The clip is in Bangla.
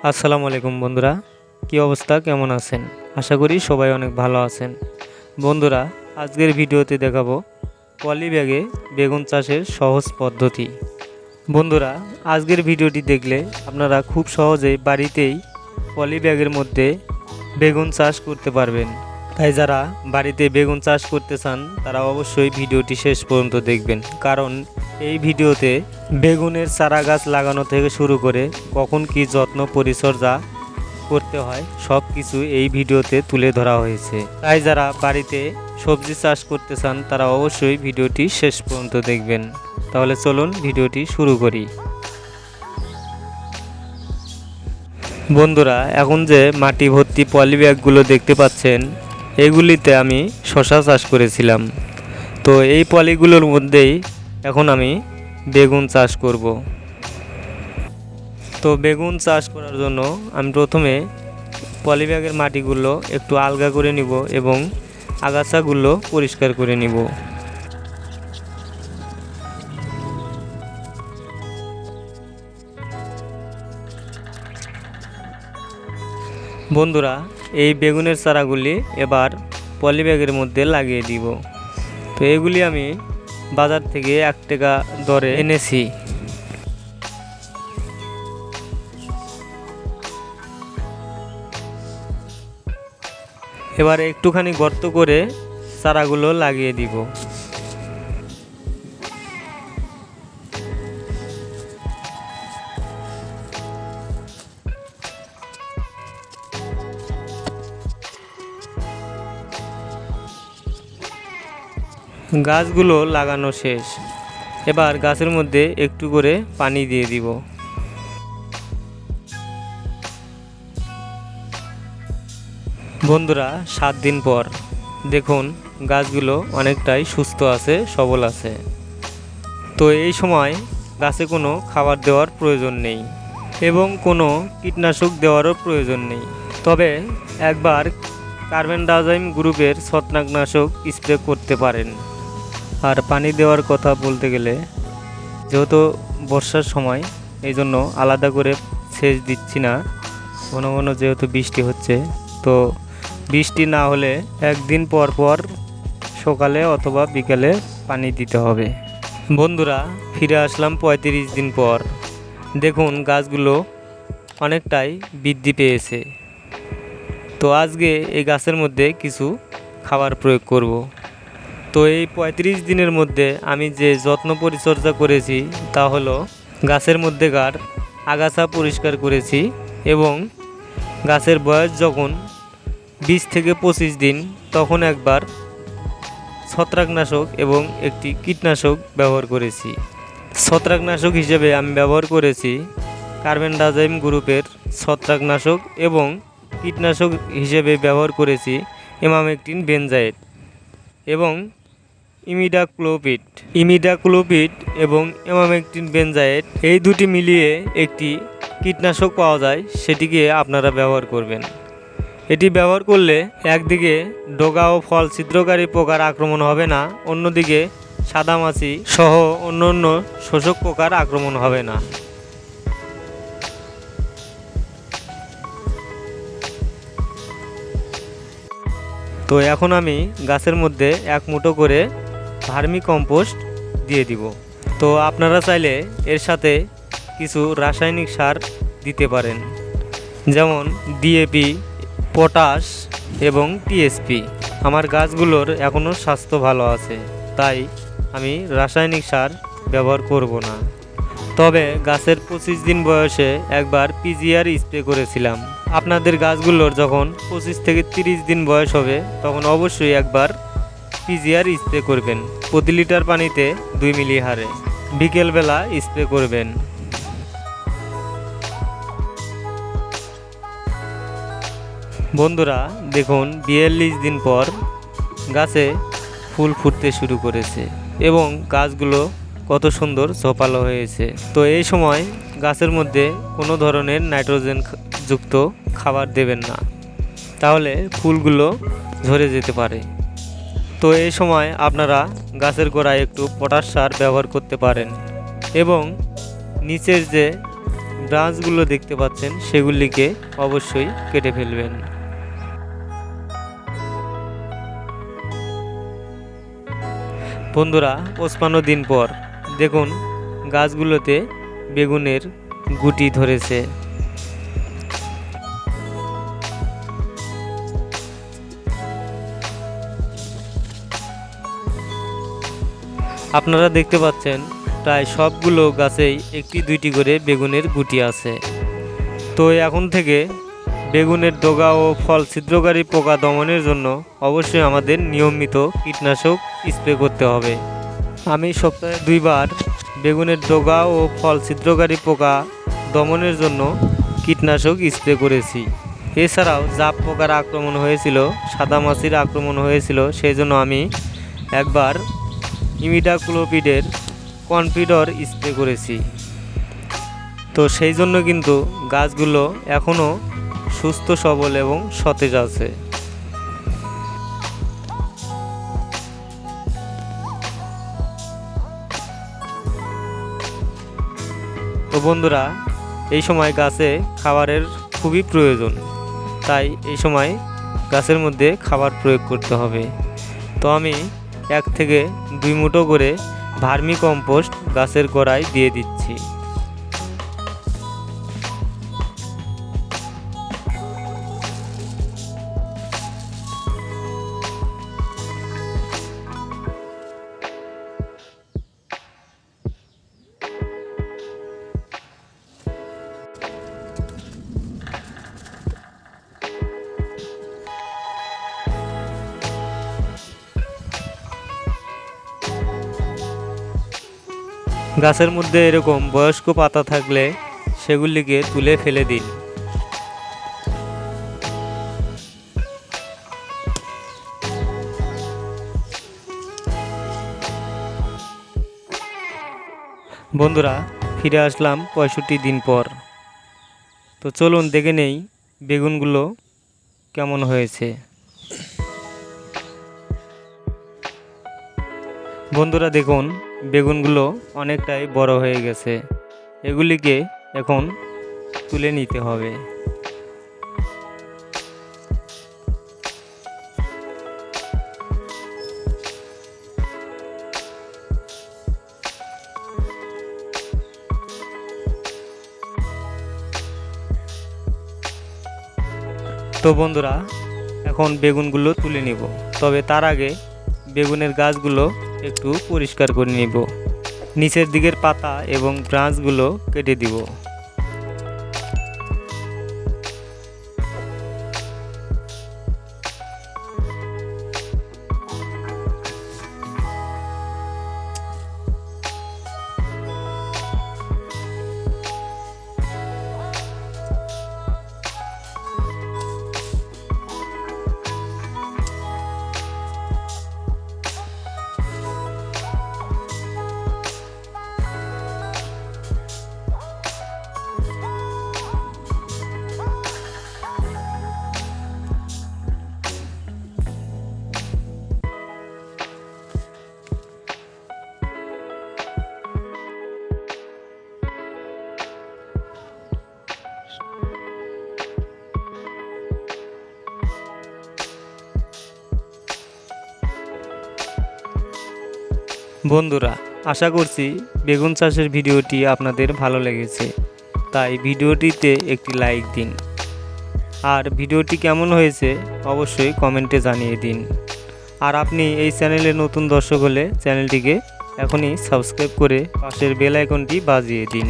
আসসালামু আলাইকুম বন্ধুরা, কি অবস্থা, কেমন আছেন? আশা করি সবাই অনেক ভালো আছেন। বন্ধুরা, আজকের ভিডিওতে দেখাবো পলি ব্যাগে বেগুন চাষের সহজ পদ্ধতি। বন্ধুরা, আজকের ভিডিওটি দেখলে আপনারা খুব সহজেই বাড়িতেই পলি ব্যাগের মধ্যে বেগুন চাষ করতে পারবেন। তাই যারা বাড়িতে বেগুন চাষ করতে চান তারা অবশ্যই ভিডিওটি শেষ পর্যন্ত দেখবেন, কারণ এই ভিডিওতে বেগুনের চারা গাছ লাগানো থেকে শুরু করে কখন কি যত্ন পরিচর্যা করতে হয় সব কিছু এই ভিডিওতে তুলে ধরা হয়েছে। তাই যারা বাড়িতে সবজি চাষ করতে চান তারা অবশ্যই ভিডিওটি শেষ পর্যন্ত দেখবেন। তাহলে চলুন ভিডিওটি শুরু করি। বন্ধুরা, এখন যে মাটি ভর্তি পলি ব্যাগগুলো দেখতে পাচ্ছেন, এগুলিতে আমি শশা চাষ করেছিলাম। তো এই পলিগুলোর মধ্যেই এখন আমি বেগুন চাষ করব। তো বেগুন চাষ করার জন্য আমি প্রথমে পলি ব্যাগের মাটিগুলো একটু আলগা করে নিব এবং আগাছাগুলো পরিষ্কার করে নিব। বন্ধুরা, এই বেগুনের চারাগুলি এবার পলি ব্যাগের মধ্যে লাগিয়ে দিব। তো এগুলি আমি বাজার থেকে 1 টাকা দরে এনেছি। এবার একটুখানি গর্ত করে চারাগুলো লাগিয়ে দিব। গাছগুলো লাগানো শেষ। এবার গাছের মধ্যে একটু করে পানি দিয়ে দিব। বন্ধুরা, 7 দিন পর দেখুন গাছগুলো অনেকটাই সুস্থ আছে, সবল আছে। তো এই সময় গাছে কোনো খাবার দেওয়ার প্রয়োজন নেই এবং কোনো কীটনাশক দেওয়ারও প্রয়োজন নেই। তবে একবার কার্বেন্ডাজাইম গ্রুপের ছত্রাকনাশক স্প্রে করতে পারেন। আর পানি দেওয়ার কথা বলতে গেলে, যেহেতু বর্ষার সময় এই জন্য আলাদা করে সেচ দিচ্ছি না। ঘন ঘন যেহেতু বৃষ্টি হচ্ছে, তো বৃষ্টি না হলে 1 দিন পর পর সকালে অথবা বিকালে পানি দিতে হবে। বন্ধুরা, ফিরে আসলাম 35 দিন পর। দেখুন গাছগুলো অনেকটাই বৃদ্ধি পেয়েছে। তো আজকে এই গাছের মধ্যে কিছু খাবার প্রয়োগ করব। তো এই 35 দিনের মধ্যে আমি যে যত্ন পরিচর্যা করেছি তা হলো গাছের মধ্যেকার আগাছা পরিষ্কার করেছি এবং গাছের বয়স যখন 20 থেকে 25 দিন তখন একবার ছত্রাকনাশক এবং একটি কীটনাশক ব্যবহার করেছি। ছত্রাকনাশক হিসেবে আমি ব্যবহার করেছি কার্বেন্ডাজাইম গ্রুপের ছত্রাকনাশক এবং কীটনাশক হিসেবে ব্যবহার করেছি ইমামেকটিন বেনজাইট এবং ইমিডাক্লোপিড এবং ইমামেকটিন বেনজাইট, এই দুটি মিলিয়ে একটি কীটনাশক পাওয়া যায়, সেটিকে আপনারা ব্যবহার করবেন। এটি ব্যবহার করলে একদিকে ডগা ও ফল ছিদ্রকারী পোকার আক্রমণ হবে না, অন্যদিকে সাদামাছি সহ অন্য শোষক পোকার আক্রমণ হবে না। তো এখন আমি গাছের মধ্যে 1 মুঠো করে ভার্মি কম্পোস্ট দিয়ে দিব। তো আপনারা চাইলে এর সাথে কিছু রাসায়নিক সার দিতে পারেন, যেমন ডিএপি, পটাশ এবং টিএসপি। আমার গাছগুলোর এখনও স্বাস্থ্য ভালো আছে, তাই আমি রাসায়নিক সার ব্যবহার করব না। তবে গাছের 25 দিন বয়সে একবার পিজিআর স্প্রে করেছিলাম। আপনাদের গাছগুলোর যখন 25 থেকে 30 দিন বয়স হবে তখন অবশ্যই একবার পিজিআর স্প্রে করবেন। প্রতি লিটার পানিতে 2 মিলি হারে বিকেলবেলা স্প্রে করবেন। বন্ধুরা, দেখুন 42 দিন পর গাছে ফুল ফুটতে শুরু করেছে এবং গাছগুলো কত সুন্দর ঝোপালো হয়েছে। তো এই সময় গাছের মধ্যে কোনো ধরনের নাইট্রোজেন যুক্ত খাবার দেবেন না, তাহলে ফুলগুলো ঝরে যেতে পারে। তো এই সময় আপনারা গাছের গোড়ায় একটু পটাশ সার ব্যবহার করতে পারেন এবং নিচের যে ব্রাঞ্চগুলো দেখতে পাচ্ছেন সেগুলিকে অবশ্যই কেটে ফেলবেন। বন্ধুরা 55 দিন পর দেখুন গাছগুলোতে বেগুনের গুটি ধরেছে। আপনারা দেখতে পাচ্ছেন প্রায় সবগুলো গাছেই একটি দুইটি করে বেগুনের গুটি আছে। তো এখন থেকে বেগুনের ডগা ও ফল ছিদ্রকারী পোকা দমনের জন্য অবশ্যই আমাদের নিয়মিত কীটনাশক স্প্রে করতে হবে। আমি সপ্তাহে 2 বার বেগুনের ডগা ও ফল ছিদ্রকারী পোকা দমনের জন্য কীটনাশক স্প্রে করেছি। এছাড়াও জাপ পোকার আক্রমণ হয়েছিল, সাদামাছির আক্রমণ হয়েছিল, সেই জন্য আমি একবার ইমিডাক্লোপিডের কনফিডর স্প্রে করেছি। তো সেই জন্য কিন্তু গাছগুলো এখনও সুস্থ সবল এবং সতেজ আছে। তো বন্ধুরা এই সময় গাছে খাবারের খুবই প্রয়োজন, তাই এই সময় গাছের মধ্যে খাবার প্রয়োগ করতে হবে। তো আমি 1 থেকে 2 মুঠো করে ভার্মি কম্পোস্ট গাছের গোড়ায় দিয়ে দিচ্ছি। গাছের মধ্যে এরকম বয়স্ক পাতা থাকলে সেগুলিকে তুলে ফেলে দিন। বন্ধুরা ফিরে আসলাম 65 দিন পর। তো চলুন দেখে নেই বেগুনগুলো কেমন হয়েছে। বন্ধুরা দেখুন বেগুনগুলো অনেকটাই বড় হয়ে গেছে, এগুলিকে এখন তুলে নিতে হবে। তো বন্ধুরা এখন বেগুনগুলো তুলে নিব, তবে তার আগে বেগুনের গাছগুলো একটু পরিষ্কার করে নিব। নিচের দিকের পাতা এবং ব্রাঞ্চগুলো কেটে দিব। বন্ধুরা আশা করছি বেগুন চাষের ভিডিওটি আপনাদের ভালো লেগেছে, তাই ভিডিওটিতে একটি লাইক দিন। আর ভিডিওটি কেমন হয়েছে অবশ্যই কমেন্টে জানিয়ে দিন। আর আপনি এই চ্যানেলে নতুন দর্শক হলে চ্যানেলটিকে এখনই সাবস্ক্রাইব করে পাশের বেল আইকনটি বাজিয়ে দিন।